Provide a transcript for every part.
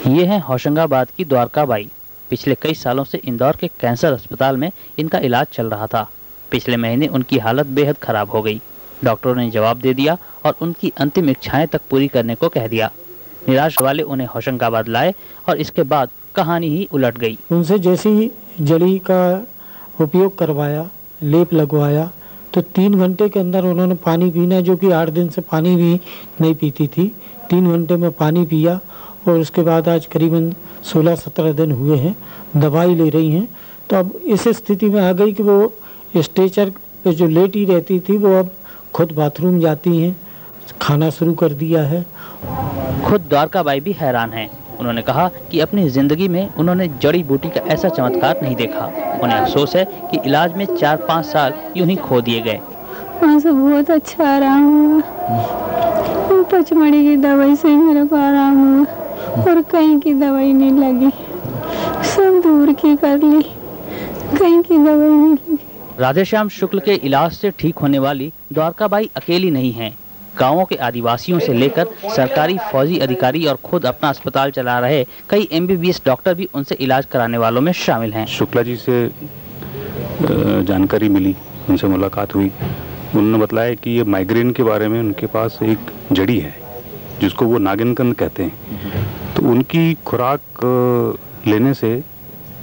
ये है होशंगाबाद की द्वारका बाई। पिछले कई सालों से इंदौर के कैंसर अस्पताल में इनका इलाज चल रहा था। पिछले महीने उनकी हालत बेहद खराब हो गई। डॉक्टरों ने जवाब दे दिया और उनकी अंतिम इच्छाएं तक पूरी करने को कह दिया। निराश वाले उन्हें होशंगाबाद लाए और इसके बाद कहानी ही उलट गई। उनसे जैसे ही जड़ी का उपयोग करवाया, लेप लगवाया, तो 3 घंटे के अंदर उन्होंने पानी पीना, जो कि 8 दिन से पानी भी नहीं पीती थी, 3 घंटे में पानी पिया। और उसके बाद आज करीबन 16-17 दिन हुए हैं, दवाई ले रही हैं। तो अब इस स्थिति में आ गई कि वो स्ट्रेचर पे जो लेटी रहती थी वो अब खुद बाथरूम जाती हैं, खाना शुरू कर दिया है। खुद द्वारका बाई भी हैरान हैं। उन्होंने कहा कि अपनी जिंदगी में उन्होंने जड़ी बूटी का ऐसा चमत्कार नहीं देखा। उन्हें अफसोस है कि इलाज में 4-5 साल यूं ही खो दिए गए। वहाँ से बहुत अच्छा आराम हुआ। पचमढ़ी की दवाई से मेरे को आराम हुआ और कहीं की दवाई नहीं लगी। सब दूर की कर ली, कहीं की दवाई नहीं लगी। राधेश्याम शुक्ल के इलाज से ठीक होने वाली द्वारका बाई अकेली नहीं हैं। गांवों के आदिवासियों से लेकर सरकारी फौजी अधिकारी और खुद अपना अस्पताल चला रहे कई MBBS डॉक्टर भी उनसे इलाज कराने वालों में शामिल हैं। शुक्ला जी से जानकारी मिली, उनसे मुलाकात हुई। उन्होंने बताया कि ये माइग्रेन के बारे में उनके पास एक जड़ी है जिसको वो नागिनकंद कहते हैं। तो उनकी खुराक लेने से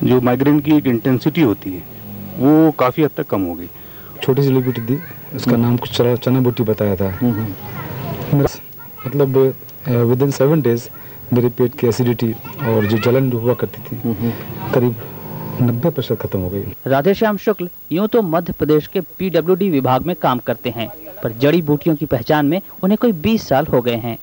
जो माइग्रेन की एक इंटेंसिटी होती है वो काफ़ी हद तक कम हो गई। छोटी सी जड़ी बूटी दी, उसका नाम कुछ चना बूटी बताया था। मेरा मतलब विदिन 7 डेज मेरे पेट की एसिडिटी और जो जलन जो हुआ करती थी करीब 90% खत्म हो गई। राधेश्याम शुक्ल यूं तो मध्य प्रदेश के PWD विभाग में काम करते हैं, पर जड़ी बूटियों की पहचान में उन्हें कोई 20 साल हो गए हैं।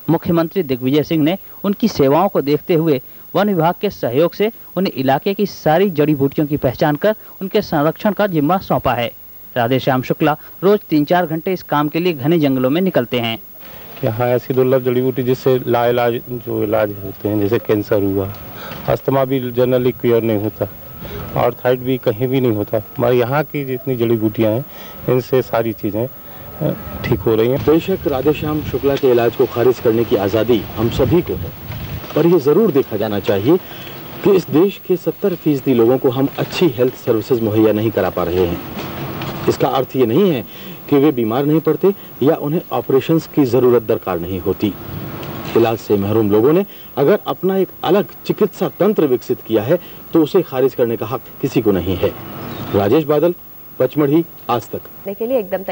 मुख्यमंत्री दिग्विजय सिंह ने उनकी सेवाओं को देखते हुए वन विभाग के सहयोग से उन्हें इलाके की सारी जड़ी बूटियों की पहचान कर उनके संरक्षण का जिम्मा सौंपा है। राधेश्याम शुक्ला रोज 3-4 घंटे इस काम के लिए घने जंगलों में निकलते हैं। यहाँ ऐसी दुर्लभ जड़ी बूटी जिससे लाइलाज जो इलाज होते हैं, जैसे कैंसर हुआ, अस्थमा भी जनरली क्योर नहीं होता, आर्थराइड भी कहीं भी नहीं होता। मगर यहाँ की जितनी जड़ी बूटियाँ हैं इनसे सारी चीज़ें ठीक हो रही हैं। बेशक राधेश्याम शुक्ला के इलाज को खारिज करने की आज़ादी हम सभी को है, पर यह ज़रूर देखा जाना चाहिए कि इस देश के 70% लोगों को हम अच्छी हेल्थ सर्विसेज मुहैया नहीं करा पा रहे हैं। इसका अर्थ ये नहीं है कि वे बीमार नहीं पड़ते या उन्हें ऑपरेशंस की ज़रूरत दरकार नहीं होती। इलाज से महरूम लोगों ने अगर अपना एक अलग चिकित्सा तंत्र विकसित किया है तो उसे खारिज करने का हक किसी को नहीं है। राजेश बादल, पचमढ़ी, आज तक। के लिए एकदम